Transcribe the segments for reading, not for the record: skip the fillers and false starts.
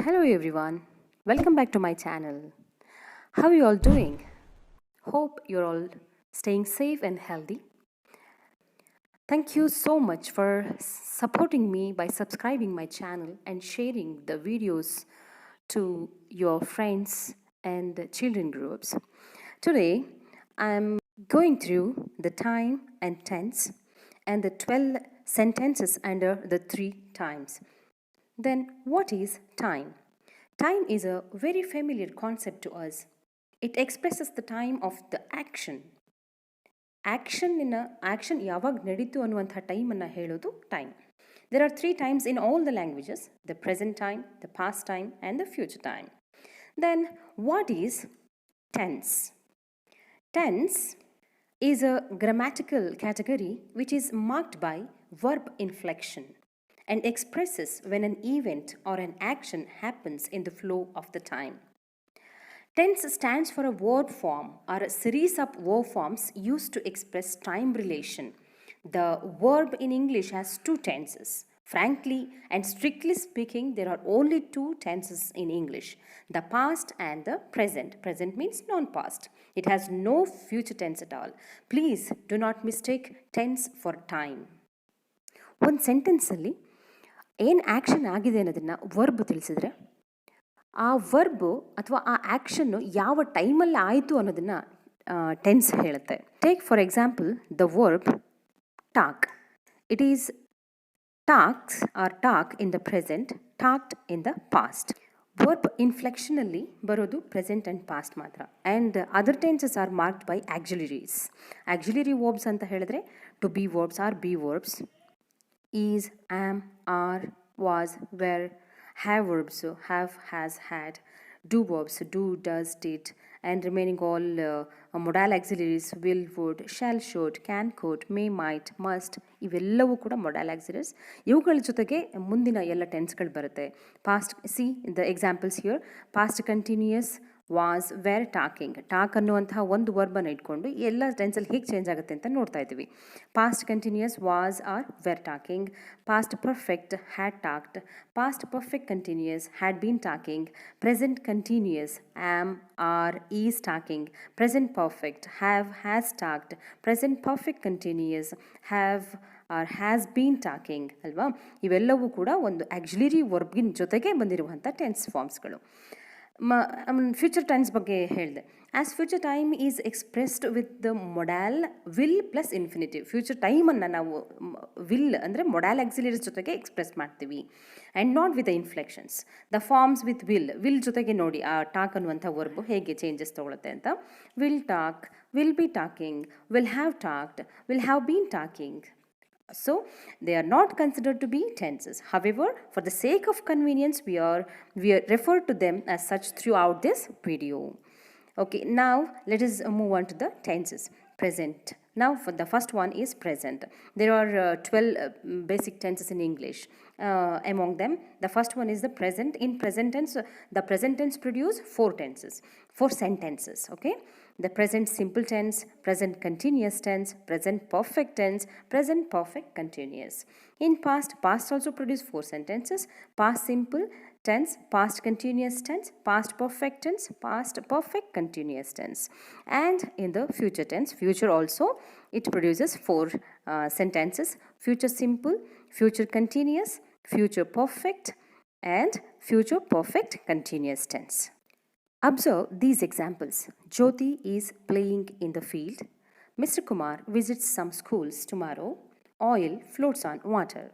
Hello everyone, welcome back to my channel. How are you all doing? Hope you're all staying safe and healthy. Thank you so much for supporting me by subscribing my channel and sharing the videos to your friends and children groups. Today, I'm going through the time and tense and the 12 sentences under the 3 times. Then, what is time? Time is a very familiar concept to us. It expresses the time of the action. Action ಯಾವಾಗ ನಡೀತು ಅನ್ನುವಂಥ ಟೈಮನ್ನು ಹೇಳೋದು time. There are 3 times in all the languages: the present time, the past time, and the future time. Then, what is tense? Tense is a grammatical category which is marked by verb inflection and expresses when an event or an action happens in the flow of the time. Tense stands for a word form or a series of verb forms used to express time relation. The verb in English has 2 tenses. Frankly and strictly speaking, there are only 2 tenses in English: the past and the present. Present means non-past. It has no future tense at all. Please do not mistake tense for time. ಒಂದು ಸೆಂಟೆನ್ಸಲ್ಲಿ ಏನು action ಆಗಿದೆ ಅನ್ನೋದನ್ನು verb ತಿಳಿಸಿದ್ರೆ, ಆ verb ಅಥವಾ ಆ action ಯಾವ ಟೈಮಲ್ಲಿ ಆಯಿತು ಅನ್ನೋದನ್ನು ಟೆನ್ಸ್ ಹೇಳುತ್ತೆ. Take for example the verb talk. It is talks or talk in the present, talked in the past. Verb ಇನ್ಫ್ಲೆಕ್ಷನಲ್ಲಿ ಬರೋದು ಪ್ರೆಸೆಂಟ್ ಆ್ಯಂಡ್ ಪಾಸ್ಟ್ ಮಾತ್ರ. And other tenses are marked by auxiliaries. Auxiliary verbs ಅಂತ ಹೇಳಿದ್ರೆ to be verbs or be verbs. Is, am, are, was, were. Have verbs, have, has, had. Do verbs, do, does, did. And remaining all modal auxiliaries: will, would, shall, should, can, could, may, might, must. ಇವೆಲ್ಲವೂ ಕೂಡ modal auxiliaries. ಇವುಗಳ ಜೊತೆಗೆ ಮುಂದಿನ ಎಲ್ಲ ಟೆನ್ಸ್ಗಳು ಬರುತ್ತೆ. Past, see the examples here: past continuous, was, were, talking. Talk ಅನ್ನುವಂತಹ ಒಂದು ವರ್ಬನ್ನು ಇಟ್ಕೊಂಡು ಎಲ್ಲ ಟೆನ್ಸಲ್ಲಿ ಹೇಗೆ ಚೇಂಜ್ ಆಗುತ್ತೆ ಅಂತ ನೋಡ್ತಾ ಇದ್ದೀವಿ. Past continuous was or were talking. Past perfect had talked. Past perfect continuous had been talking. Present continuous am, are, is talking. Present perfect have, has talked. Present perfect continuous have or has been talking ಅಲ್ವಾ. ಇವೆಲ್ಲವೂ ಕೂಡ ಒಂದು auxiliary ವರ್ಬ್ಗಿನ ಜೊತೆಗೆ ಬಂದಿರುವಂಥ tense ಫಾರ್ಮ್ಸ್ಗಳು. Future times ಬಗ್ಗೆ ಹೇಳಿದೆ. As future time is expressed with the modal will plus infinitive. Future ಟೈಮನ್ನು ನಾವು ವಿಲ್ ಅಂದರೆ ಮೊಡಾಲ್ ಆಕ್ಸಿಲರೀಸ್ ಜೊತೆಗೆ ಎಕ್ಸ್ಪ್ರೆಸ್ ಮಾಡ್ತೀವಿ, and not with the inflections. The forms with will ಜೊತೆಗೆ ನೋಡಿ ಆ ಟಾಕ್ ಅನ್ನುವಂಥ ವರ್ಬು ಹೇಗೆ ಚೇಂಜಸ್ ತೊಗೊಳುತ್ತೆ ಅಂತ. Will talk, will be talking, will have talked, will have been talking. So they are not considered to be tenses. However, for the sake of convenience, we refer to them as such throughout this video. Okay, now let us move on to the tenses. Present. Now for the first one is present. There are 12 basic tenses in English. Among them, the first one is the present. In present tense, the present tense produce 4 tenses, 4 sentences. Okay, the present simple tense, present continuous tense, present perfect tense, present perfect continuous. In past, past also produce 4 sentences: past simple tense, past continuous tense, past perfect tense, past perfect continuous tense. And in the future tense, future also, it produces 4 sentences: future simple, future continuous, future perfect, and future perfect continuous tense. Observe these examples. Jyoti is playing in the field. Mr. Kumar visits some schools tomorrow. Oil floats on water.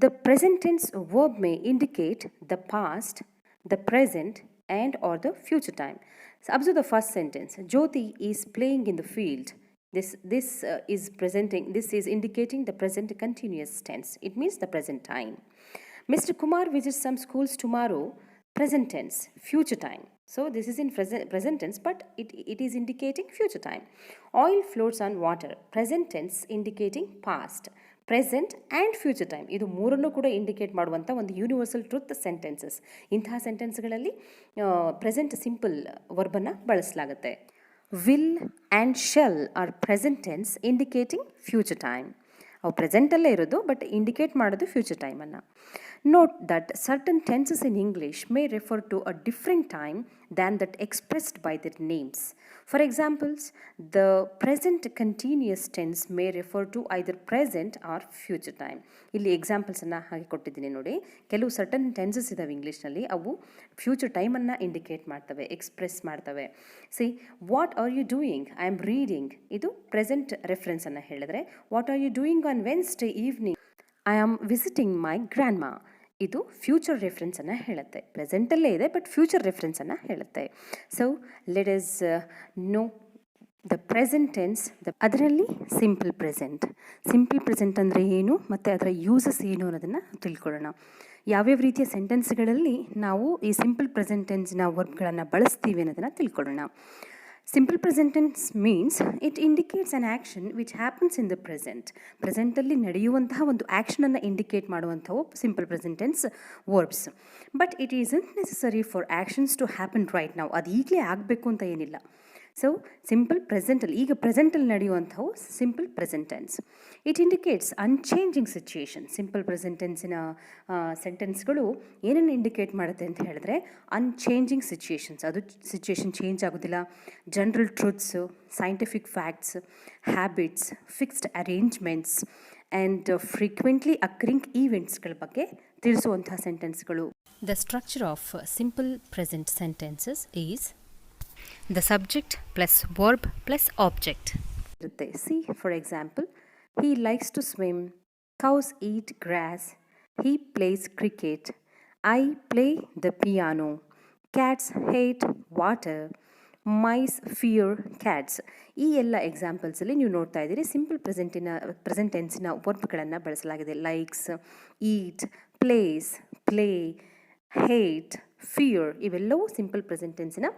The present tense verb may indicate the past, the present, and or the future time. So observe the first sentence. Jyoti is playing in the field. This is indicating the present continuous tense. It means the present time. Mr. Kumar visits some schools tomorrow. Present tense, future time. So this is in present tense, but it is indicating future time. Oil floats on water. Present tense indicating past, present and future time. ಇದು ಮೂರನ್ನು ಕೂಡ indicate ಮಾಡುವಂಥ ಒಂದು universal truth sentences. ಇಂತಹ ಸೆಂಟೆನ್ಸ್ಗಳಲ್ಲಿ present simple ವರ್ಬನ್ನು ಬಳಸಲಾಗುತ್ತೆ. Will and shell are present tense indicating future time. ಅವು ಪ್ರೆಸೆಂಟಲ್ಲೇ ಇರೋದು, but indicate ಮಾಡೋದು ಫ್ಯೂಚರ್ ಟೈಮನ್ನು. Note that certain tenses in English may refer to a different time than that expressed by their names. For examples, the present continuous tense may refer to either present or future time. ಇಲ್ಲಿ ಎಕ್ಸಾಂಪಲ್ಸನ್ನು ಹಾಗೆ ಕೊಟ್ಟಿದ್ದೀನಿ ನೋಡಿ. ಕೆಲವು certain tenses ಇದ್ದಾವೆ ಇಂಗ್ಲೀಷ್ನಲ್ಲಿ, ಅವು future ಟೈಮನ್ನು indicate ಮಾಡ್ತವೆ, ಎಕ್ಸ್ಪ್ರೆಸ್ ಮಾಡ್ತವೆ. See, what are you doing? I am reading, ಇದು ಪ್ರೆಸೆಂಟ್ ರೆಫರೆನ್ಸನ್ನು ಹೇಳಿದ್ರೆ, what are you doing on Wednesday evening? I am visiting my grandma, ಇದು ಫ್ಯೂಚರ್ ರೆಫರೆನ್ಸನ್ನು ಹೇಳುತ್ತೆ. ಪ್ರೆಸೆಂಟಲ್ಲೇ ಇದೆ ಬಟ್ ಫ್ಯೂಚರ್ ರೆಫರೆನ್ಸನ್ನು ಹೇಳುತ್ತೆ. So let us know the present tense. ಅದರಲ್ಲಿ simple present ಅಂದರೆ ಏನು ಮತ್ತು ಅದರ ಯೂಸಸ್ ಏನು ಅನ್ನೋದನ್ನು ತಿಳ್ಕೊಳ್ಳೋಣ. ಯಾವ್ಯಾವ ರೀತಿಯ ಸೆಂಟೆನ್ಸ್ಗಳಲ್ಲಿ ನಾವು ಈ ಸಿಂಪಲ್ ಪ್ರೆಸೆಂಟ್ ಟೆನ್ಸ್ನ ವರ್ಬ್ಗಳನ್ನು ಬಳಸ್ತೀವಿ ಅನ್ನೋದನ್ನು ತಿಳ್ಕೊಳ್ಳೋಣ. Simple present tense means it indicates an action which happens in the present. ಪ್ರೆಸೆಂಟಲ್ಲಿ ನಡೆಯುವಂತಹ ಒಂದು ಆ್ಯಕ್ಷನನ್ನು ಇಂಡಿಕೇಟ್ ಮಾಡುವಂಥವು simple present tense verbs. But it isn't necessary for actions to happen right ನಾವು, ಅದು ಈಗಲೇ ಆಗಬೇಕು ಅಂತ ಏನಿಲ್ಲ. ಸೊ ಸಿಂಪಲ್ ಪ್ರೆಸೆಂಟಲ್ಲಿ, ಈಗ ಪ್ರೆಸೆಂಟಲ್ಲಿ ನಡೆಯುವಂಥವು simple present tense. It indicates unchanging situation. Simple present ಟೆನ್ಸಿನ ಸೆಂಟೆನ್ಸ್ಗಳು ಏನನ್ನು ಇಂಡಿಕೇಟ್ ಮಾಡುತ್ತೆ ಅಂತ ಹೇಳಿದ್ರೆ ಅನ್ಚೇಂಜಿಂಗ್ ಸಿಚುಯೇಷನ್ಸ್, ಅದು ಸಿಚುಯೇಷನ್ ಚೇಂಜ್ ಆಗೋದಿಲ್ಲ. General truths, scientific facts, habits, fixed arrangements and frequently occurring ಈವೆಂಟ್ಸ್ಗಳ ಬಗ್ಗೆ ತಿಳಿಸುವಂತಹ ಸೆಂಟೆನ್ಸ್ಗಳು. The structure of simple present sentences is the subject plus verb plus object. See, for example, he likes to swim, cows eat grass, he plays cricket, I play the piano, cats hate water, mice fear cats. ಈ ಎಲ್ಲ ಎಕ್ಸಾಂಪಲ್ಸಲ್ಲಿ ನೀವು ನೋಡ್ತಾ ಇದ್ದೀರಿ simple present ಟೆನ್ಸಿನ ವರ್ಬ್ಗಳನ್ನು ಬಳಸಲಾಗಿದೆ. Likes, eat, plays, play, hate, fear ಇವೆಲ್ಲವೂ simple present ಟೆನ್ಸಿನ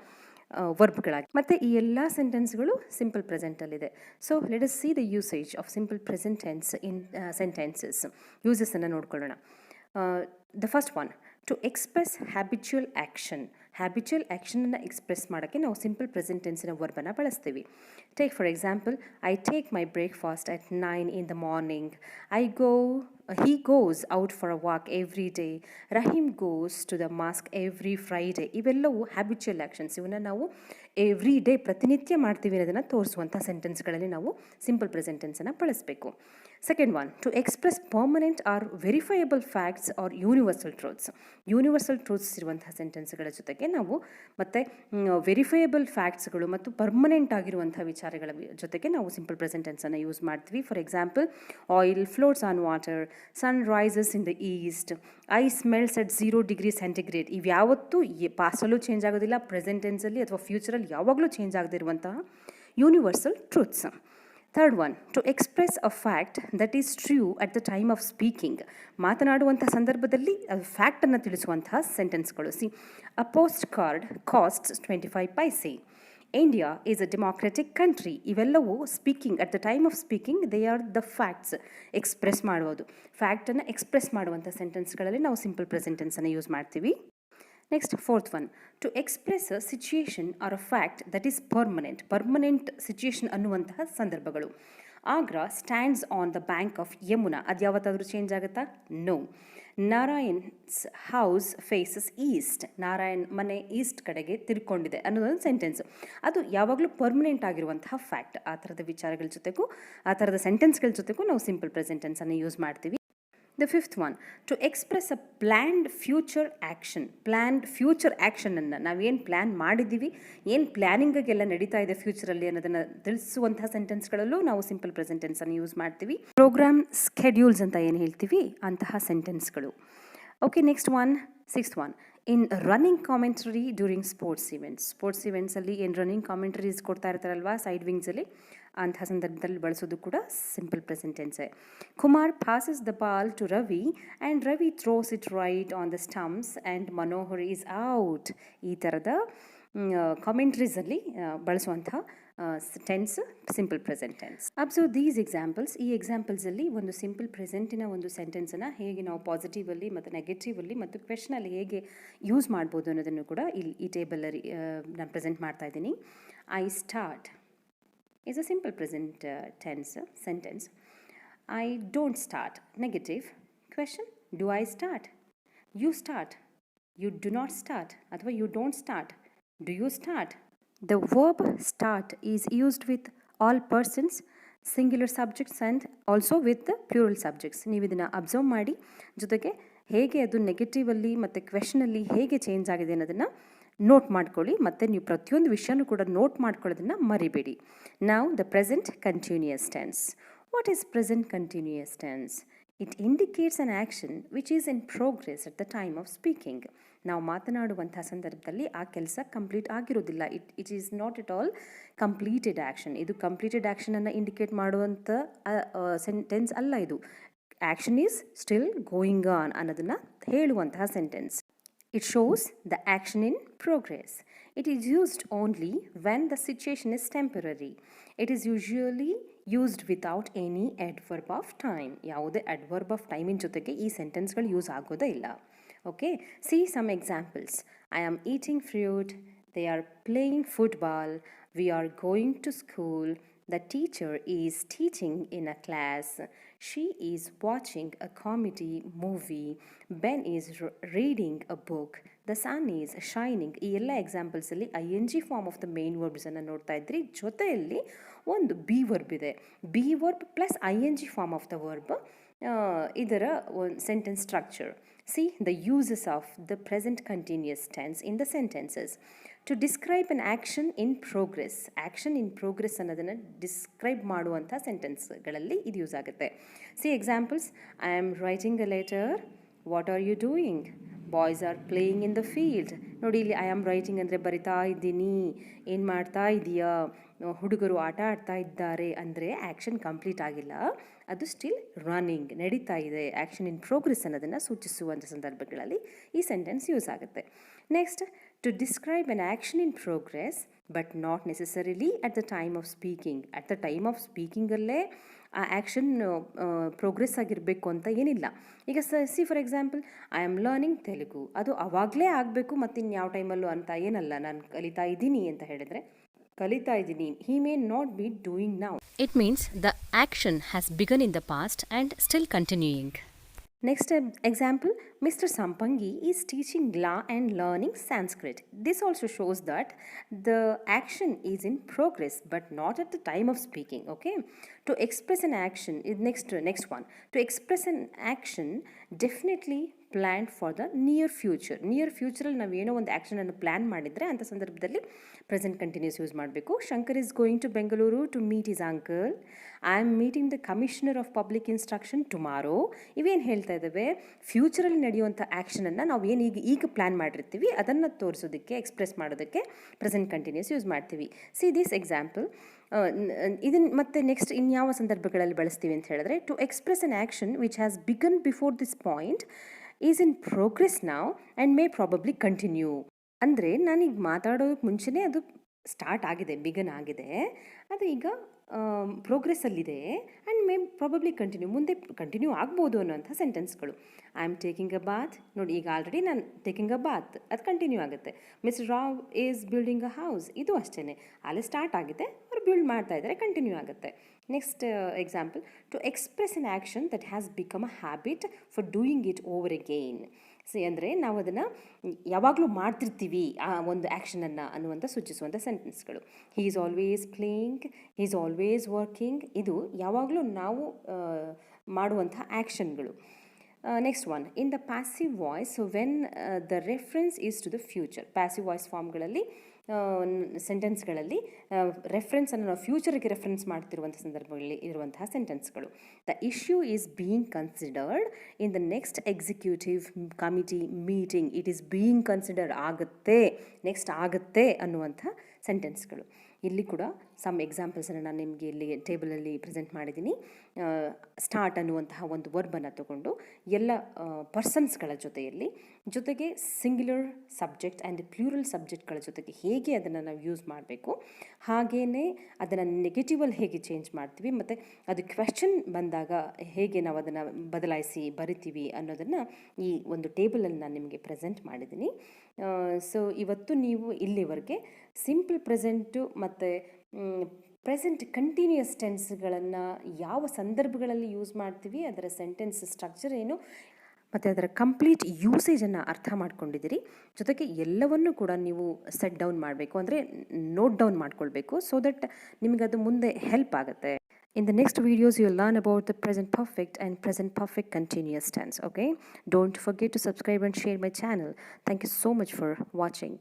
ವರ್ಬ್ಗಳಾಗಿ. ಮತ್ತು ಈ ಎಲ್ಲ ಸೆಂಟೆನ್ಸ್ಗಳು ಸಿಂಪಲ್ ಪ್ರೆಸೆಂಟಲ್ಲಿದೆ. So let us see the usage of simple present tense in sentences. ಯೂಸಸನ್ನು ನೋಡ್ಕೊಳ್ಳೋಣ. The first one, to express habitual action. Habitual ಆ್ಯಕ್ಷನನ್ನು ಎಕ್ಸ್ಪ್ರೆಸ್ ಮಾಡೋಕ್ಕೆ ನಾವು ಸಿಂಪಲ್ ಪ್ರೆಸೆಂಟ್ ಟೆನ್ಸಿನ ವರ್ಬನ್ನು ಬಳಸ್ತೀವಿ. Take for example, I take my breakfast at 9 in the morning. He goes out for a walk every day. Rahim goes to the mosque every Friday. ಇವೆಲ್ಲವೂ habitual actions. ಇವನ್ನ ನಾವು every day ಪ್ರತಿನಿತ್ಯ ಮಾಡ್ತೀವಿ ಅನ್ನೋದನ್ನು ತೋರಿಸುವಂಥ ಸೆಂಟೆನ್ಸ್ಗಳಲ್ಲಿ ನಾವು ಸಿಂಪಲ್ ಪ್ರೆಸೆಂಟ್ ಟೆನ್ಸನ್ನು ಬಳಸಬೇಕು. Second one, to express permanent or verifiable facts or universal truths. Universal truths ಇರುವಂತಹ ಸೆಂಟೆನ್ಸ್ಗಳ ಜೊತೆಗೆ ನಾವು ಮತ್ತು ವೆರಿಫೈಯಬಲ್ ಫ್ಯಾಕ್ಟ್ಸ್ಗಳು ಮತ್ತು ಪರ್ಮನೆಂಟ್ ಆಗಿರುವಂಥ ವಿಚಾರಗಳ ಜೊತೆಗೆ ನಾವು ಸಿಂಪಲ್ ಪ್ರೆಸೆಂಟ್ ಟೆನ್ಸನ್ನು ಯೂಸ್ ಮಾಡ್ತೀವಿ. For example, oil floats on water, sun rises in the east, ice melts at 0 degree centigrade. ಇವ್ಯಾವತ್ತೂ ಪಾಸ್ಟಲ್ಲೂ ಚೇಂಜ್ ಆಗೋದಿಲ್ಲ, ಪ್ರೆಸೆಂಟ್ ಟೆನ್ಸಲ್ಲಿ ಅಥವಾ ಫ್ಯೂಚರಲ್ಲಿ ಯಾವಾಗಲೂ ಚೇಂಜ್ ಆಗದಿರುವಂತಹ universal truths. Third one, to express a fact that is true at the time of speaking. ಮಾತನಾಡುವಂಥ ಸಂದರ್ಭದಲ್ಲಿ ಅದು ಫ್ಯಾಕ್ಟನ್ನು ತಿಳಿಸುವಂತಹ ಸೆಂಟೆನ್ಸ್ಗಳು. See, a post card costs 25 paise. India is a democratic country. ಇವೆಲ್ಲವೂ speaking, at the time of speaking they are the facts. Express ಮಾಡುವುದು, ಫ್ಯಾಕ್ಟನ್ನು express ಮಾಡುವಂಥ ಸೆಂಟೆನ್ಸ್ಗಳಲ್ಲಿ ನಾವು ಸಿಂಪಲ್ ಪ್ರೆಸೆಂಟ್ ಟೆನ್ಸನ್ನು ಯೂಸ್ ಮಾಡ್ತೀವಿ. Next fourth one, to express a situation or a fact that is permanent situation ಅನ್ನುವಂತಹ ಸಂದರ್ಭಗಳು. Agra stands on the bank of Yamuna. ಅದು ಯಾವತ್ತಾದರೂ ಚೇಂಜ್ ಆಗುತ್ತಾ? No. Narayan's house faces east. Narayan ಮನೆ ಈಸ್ಟ್ ಕಡೆಗೆ ತಿರ್ಕೊಂಡಿದೆ ಅನ್ನೋದೊಂದು ಸೆಂಟೆನ್ಸ್. ಅದು ಯಾವಾಗಲೂ ಪರ್ಮನೆಂಟ್ ಆಗಿರುವಂತಹ ಫ್ಯಾಕ್ಟ್. ಆ ಥರದ ವಿಚಾರಗಳ ಜೊತೆಗೂ ಆ ಥರದ ಸೆಂಟೆನ್ಸ್ಗಳ ಜೊತೆಗೂ ನಾವು ಸಿಂಪಲ್ ಪ್ರೆಸೆಂಟ್ ಟೆನ್ಸನ್ನು ಯೂಸ್ ಮಾಡ್ತೀವಿ. The fifth one, to express a planned future action. Planned future ಆ್ಯಕ್ಷನನ್ನು ನಾವೇನು ಪ್ಲ್ಯಾನ್ ಮಾಡಿದ್ದೀವಿ, ಏನು ಪ್ಲ್ಯಾನಿಂಗಿಗೆಲ್ಲ ನಡೀತಾ ಇದೆ ಫ್ಯೂಚರಲ್ಲಿ ಅನ್ನೋದನ್ನು ತಿಳಿಸುವಂತಹ ಸೆಂಟೆನ್ಸ್ಗಳಲ್ಲೂ ನಾವು ಸಿಂಪಲ್ ಪ್ರೆಸೆಂಟ್ ಟೆನ್ಸನ್ನು ಯೂಸ್ ಮಾಡ್ತೀವಿ. ಪ್ರೋಗ್ರಾಮ್ ಸ್ಕೆಡ್ಯೂಲ್ಸ್ ಅಂತ ಏನು ಹೇಳ್ತೀವಿ ಅಂತಹ ಸೆಂಟೆನ್ಸ್ಗಳು. Okay, next one, sixth one, in running commentary during sports ಇವೆಂಟ್ಸಲ್ಲಿ ಏನು ರನ್ನಿಂಗ್ ಕಾಮೆಂಟ್ರೀಸ್ ಕೊಡ್ತಾ ಇರ್ತಾರಲ್ವ ಸೈಡ್ ವಿಂಗ್ಸಲ್ಲಿ, ಅಂತಹ ಸಂದರ್ಭದಲ್ಲಿ ಬಳಸೋದು ಕೂಡ ಸಿಂಪಲ್ ಪ್ರೆಸೆಂಟ್ ಟೆನ್ಸೇ. Kumar passes the ball to Ravi and Ravi throws it right on the stumps and Manohar is out. ಈ ಥರದ ಕಾಮೆಂಟ್ರೀಸಲ್ಲಿ ಬಳಸುವಂಥ tense simple present tense. Observe these examples. ಈ ಎಕ್ಸಾಂಪಲ್ಸಲ್ಲಿ ಒಂದು ಸಿಂಪಲ್ ಪ್ರೆಸೆಂಟಿನ ಒಂದು ಸೆಂಟೆನ್ಸನ್ನು ಹೇಗೆ ನಾವು ಪಾಸಿಟಿವಲ್ಲಿ ಮತ್ತು ನೆಗೆಟಿವಲ್ಲಿ ಮತ್ತು ಕ್ವೆಶ್ಚನಲ್ಲಿ ಹೇಗೆ ಯೂಸ್ ಮಾಡ್ಬೋದು ಅನ್ನೋದನ್ನು ಕೂಡ ಇಲ್ಲಿ ಈ ಟೇಬಲಲ್ಲಿ ನಾನು ಪ್ರೆಸೆಂಟ್ ಮಾಡ್ತಾ ಇದ್ದೀನಿ. I start is a simple present tense sentence. I don't start. Negative. Question, do I start? You start. You do not start. ಅಥವಾ you don't start. Do you start? The verb start is used with all persons, singular subjects and also with the plural subjects. ನೀವು ಇದನ್ನು observe ಮಾಡಿ, ಜೊತೆಗೆ ಹೇಗೆ ಅದು ನೆಗೆಟಿವಲ್ಲಿ ಮತ್ತು ಕ್ವೆಶನಲ್ಲಿ ಹೇಗೆ change ಆಗಿದೆ ಅನ್ನೋದನ್ನು ನೋಟ್ ಮಾಡ್ಕೊಳ್ಳಿ, ಮತ್ತು ನೀವು ಪ್ರತಿಯೊಂದು ವಿಷಯನೂ ಕೂಡ ನೋಟ್ ಮಾಡ್ಕೊಳ್ಳೋದನ್ನು ಮರಿಬೇಡಿ. Now the present continuous tense. What is present continuous tense? It indicates an action which is in progress at the time of speaking. ನಾವು ಮಾತನಾಡುವಂಥ ಸಂದರ್ಭದಲ್ಲಿ ಆ ಕೆಲಸ ಕಂಪ್ಲೀಟ್ ಆಗಿರೋದಿಲ್ಲ. It is not at all completed action. ಇದು completed ಆ್ಯಕ್ಷನನ್ನು indicate ಮಾಡುವಂಥ sentence ಅಲ್ಲ. ಇದು action is still going on ಅನ್ನೋದನ್ನು ಹೇಳುವಂತಹ sentence. It shows the action in progress. It is used only when the situation is temporary. It is usually used without any adverb of time. ಯಾವುದೇ adverb of time ಇನ್ ಜೊತೆಗೆ ಈ ಸೆಂಟೆನ್ಸ್ಗಳು use ಆಗೋದೇ ಇಲ್ಲ. Okay, see some examples. I am eating fruit. They are playing football. We are going to school. The teacher is teaching in a class. She is watching a comedy movie. Ben is reading a book. The sun is shining. ಈ ಎಲ್ಲ ಎಕ್ಸಾಂಪಲ್ಸಲ್ಲಿ ING form of the main ವರ್ಬ್ಸನ್ನು ನೋಡ್ತಾ ಇದ್ರಿ. ಜೊತೆಯಲ್ಲಿ ಒಂದು be verb ಇದೆ. Be verb plus ING form of the verb ಇದರ ಒಂದು sentence structure. See the uses of the present continuous tense in the sentences. To describe an action in progress. Action in progress ಅನ್ನೋದನ್ನು describe ಮಾಡುವಂಥ ಸೆಂಟೆನ್ಸ್ಗಳಲ್ಲಿ ಇದು use ಆಗುತ್ತೆ. See examples. I am writing a letter. What are you doing? Boys are playing in the field. ನೋಡಿ ಇಲ್ಲಿ I am writing ಅಂದರೆ ಬರಿತಾ ಇದ್ದೀನಿ. ಏನು ಮಾಡ್ತಾ ಇದೆಯಾ? ಹುಡುಗರು ಆಟ ಆಡ್ತಾ ಇದ್ದಾರೆ ಅಂದರೆ ಆ್ಯಕ್ಷನ್ ಕಂಪ್ಲೀಟ್ ಆಗಿಲ್ಲ, ಅದು ಸ್ಟಿಲ್ ರನ್ನಿಂಗ್, ನಡೀತಾ ಇದೆ. ಆ್ಯಕ್ಷನ್ ಇನ್ ಪ್ರೋಗ್ರೆಸ್ ಅನ್ನೋದನ್ನು ಸೂಚಿಸುವಂಥ ಸಂದರ್ಭಗಳಲ್ಲಿ ಈ ಸೆಂಟೆನ್ಸ್ ಯೂಸ್ ಆಗುತ್ತೆ. Next, to describe an action in progress but not necessarily at the time of speaking. At the time of ಸ್ಪೀಕಿಂಗಲ್ಲೇ ಆ ಆ್ಯಕ್ಷನ್ ಪ್ರೋಗ್ರೆಸ್ ಆಗಿರಬೇಕು ಅಂತ ಏನಿಲ್ಲ. ಈಗ see for example, I am learning Telugu, ಅದು ಅವಾಗಲೇ ಆಗಬೇಕು ಮತ್ತು ಇನ್ಯಾವ ಟೈಮಲ್ಲೂ ಅಂತ ಏನಲ್ಲ. ನಾನು ಕಲಿತಾ ಇದ್ದೀನಿ ಅಂತ ಹೇಳಿದರೆ ಕಲಿತಾ ಇದ್ದೀನಿ. He may not be doing now. It means the action has begun in the past and still continuing. Next example, Mr. Sampangi is teaching law and learning Sanskrit. This also shows that the action is in progress but not at the time of speaking. Okay, to express an action, next one, to express an action definitely planned for the near future. Near ಫ್ಯೂಚರಲ್ಲಿ ನಾವು ಏನೋ ಒಂದು ಆ್ಯಕ್ಷನನ್ನು plan ಮಾಡಿದರೆ ಅಂಥ ಸಂದರ್ಭದಲ್ಲಿ present continuous use ಮಾಡಬೇಕು. Shankar is going to Bengaluru to meet his uncle. I am meeting the commissioner of public instruction tomorrow. ಇವೇನು ಹೇಳ್ತಾ ಇದ್ದಾವೆ, ಫ್ಯೂಚರಲ್ಲಿ ನಡೆಯುವಂಥ ಆ್ಯಕ್ಷನನ್ನು ನಾವು ಏನು ಈಗ ಪ್ಲ್ಯಾನ್ ಮಾಡಿರ್ತೀವಿ ಅದನ್ನು ತೋರಿಸೋದಕ್ಕೆ, ಎಕ್ಸ್ಪ್ರೆಸ್ ಮಾಡೋದಕ್ಕೆ ಪ್ರೆಸೆಂಟ್ ಕಂಟಿನ್ಯೂಸ್ ಯೂಸ್ ಮಾಡ್ತೀವಿ. See this example. ಇದನ್ನು ಮತ್ತೆ ನೆಕ್ಸ್ಟ್ ಇನ್ಯಾವ ಸಂದರ್ಭಗಳಲ್ಲಿ ಬಳಸ್ತೀವಿ ಅಂತ ಹೇಳಿದ್ರೆ, to express an action which has begun before this point is in progress now and may probably continue. ಅಂದರೆ ನಾನೀಗ ಮಾತಾಡೋದಕ್ಕೆ ಮುಂಚೆನೇ ಅದು ಸ್ಟಾರ್ಟ್ ಆಗಿದೆ, ಬಿಗನ್ ಆಗಿದೆ, ಅದು ಈಗ ಪ್ರೋಗ್ರೆಸ್ಸಲ್ಲಿದೆ ಆ್ಯಂಡ್ ಮೇ ಪ್ರಾಬಬ್ಲಿ ಕಂಟಿನ್ಯೂ, ಮುಂದೆ ಕಂಟಿನ್ಯೂ ಆಗ್ಬೋದು ಅನ್ನೋಂಥ ಸೆಂಟೆನ್ಸ್ಗಳು. I am taking a bath. ನೋಡಿ, ಈಗ ಆಲ್ರೆಡಿ ನಾನು ಟೇಕಿಂಗ್ ಅ ಬಾತ್, ಅದು ಕಂಟಿನ್ಯೂ ಆಗುತ್ತೆ. Mister Rao is building a house, ಇದು ಅಷ್ಟೇ, ಅಲ್ಲಿ ಸ್ಟಾರ್ಟ್ ಆಗಿದೆ, ಅವ್ರು ಬಿಲ್ಡ್ ಮಾಡ್ತಾ ಇದ್ದಾರೆ, ಕಂಟಿನ್ಯೂ ಆಗುತ್ತೆ. Next example, to express an action that has become a habit for doing it over again. ಅಂದರೆ ನಾವು ಅದನ್ನು ಯಾವಾಗಲೂ ಮಾಡ್ತಿರ್ತೀವಿ ಆ ಒಂದು ಆ್ಯಕ್ಷನನ್ನು ಅನ್ನುವಂಥ ಸೂಚಿಸುವಂಥ ಸೆಂಟೆನ್ಸ್ಗಳು. He is always playing, he is always working, ಇದು ಯಾವಾಗಲೂ ನಾವು ಮಾಡುವಂಥ ಆ್ಯಕ್ಷನ್ಗಳು. Next one, in the passive voice when the reference is to the future. Passive voice ಫಾರ್ಮ್ಗಳಲ್ಲಿ ಸೆಂಟೆನ್ಸ್ಗಳಲ್ಲಿ ರೆಫರೆನ್ಸನ್ನು ನಾವು ಫ್ಯೂಚರ್ಗೆ ರೆಫರೆನ್ಸ್ ಮಾಡ್ತಿರುವಂಥ ಸಂದರ್ಭಗಳಲ್ಲಿ ಇರುವಂತಹ ಸೆಂಟೆನ್ಸ್ಗಳು. The issue is being considered in the next executive committee meeting. It is being considered, ಆಗುತ್ತೆ, ನೆಕ್ಸ್ಟ್ ಆಗುತ್ತೆ ಅನ್ನುವಂಥ ಸೆಂಟೆನ್ಸ್ಗಳು. ಇಲ್ಲಿ ಕೂಡ ಸಮ್ ಎಕ್ಸಾಂಪಲ್ಸನ್ನು ನಾನು ನಿಮಗೆ ಇಲ್ಲಿ ಟೇಬಲಲ್ಲಿ ಪ್ರೆಸೆಂಟ್ ಮಾಡಿದ್ದೀನಿ. ಸ್ಟಾರ್ಟ್ ಅನ್ನುವಂತಹ ಒಂದು ವರ್ಬನ್ನು ತಗೊಂಡು ಎಲ್ಲ ಪರ್ಸನ್ಸ್ಗಳ ಜೊತೆಗೆ ಸಿಂಗ್ಯುಲರ್ ಸಬ್ಜೆಕ್ಟ್ ಆ್ಯಂಡ್ ಪ್ಲೂರಲ್ ಸಬ್ಜೆಕ್ಟ್ಗಳ ಜೊತೆಗೆ ಹೇಗೆ ಅದನ್ನು ನಾವು ಯೂಸ್ ಮಾಡಬೇಕು, ಹಾಗೆಯೇ ಅದನ್ನು ನೆಗೆಟಿವಲ್ಲಿ ಹೇಗೆ ಚೇಂಜ್ ಮಾಡ್ತೀವಿ, ಮತ್ತು ಅದು ಕ್ವೆಶ್ಚನ್ ಬಂದಾಗ ಹೇಗೆ ನಾವು ಅದನ್ನು ಬದಲಾಯಿಸಿ ಬರಿತೀವಿ ಅನ್ನೋದನ್ನು ಈ ಒಂದು ಟೇಬಲಲ್ಲಿ ನಾನು ನಿಮಗೆ ಪ್ರೆಸೆಂಟ್ ಮಾಡಿದ್ದೀನಿ. ಸೊ ಇವತ್ತು ನೀವು ಇಲ್ಲಿವರೆಗೆ ಸಿಂಪಲ್ ಪ್ರೆಸೆಂಟು ಮತ್ತು ಪ್ರೆಸೆಂಟ್ ಕಂಟಿನ್ಯೂಯಸ್ ಟೆನ್ಸ್ಗಳನ್ನು ಯಾವ ಸಂದರ್ಭಗಳಲ್ಲಿ ಯೂಸ್ ಮಾಡ್ತೀವಿ, ಅದರ ಸೆಂಟೆನ್ಸ್ ಸ್ಟ್ರಕ್ಚರ್ ಏನು, ಮತ್ತು ಅದರ ಕಂಪ್ಲೀಟ್ ಯೂಸೇಜನ್ನು ಅರ್ಥ ಮಾಡ್ಕೊಂಡಿದ್ದೀರಿ. ಜೊತೆಗೆ ಎಲ್ಲವನ್ನೂ ಕೂಡ ನೀವು ಸೆಟ್ ಡೌನ್ ಮಾಡಬೇಕು, ಅಂದರೆ ನೋಟ್ ಡೌನ್ ಮಾಡ್ಕೊಳ್ಬೇಕು, ಸೊ ದಟ್ ನಿಮಗದು ಮುಂದೆ ಹೆಲ್ಪ್ ಆಗುತ್ತೆ. In the next videos, you'll learn about the present perfect and present perfect continuous tense. Okay? Don't forget to subscribe and share my channel. Thank you so much for watching.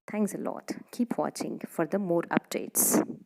Thanks a lot. Keep watching for the more updates.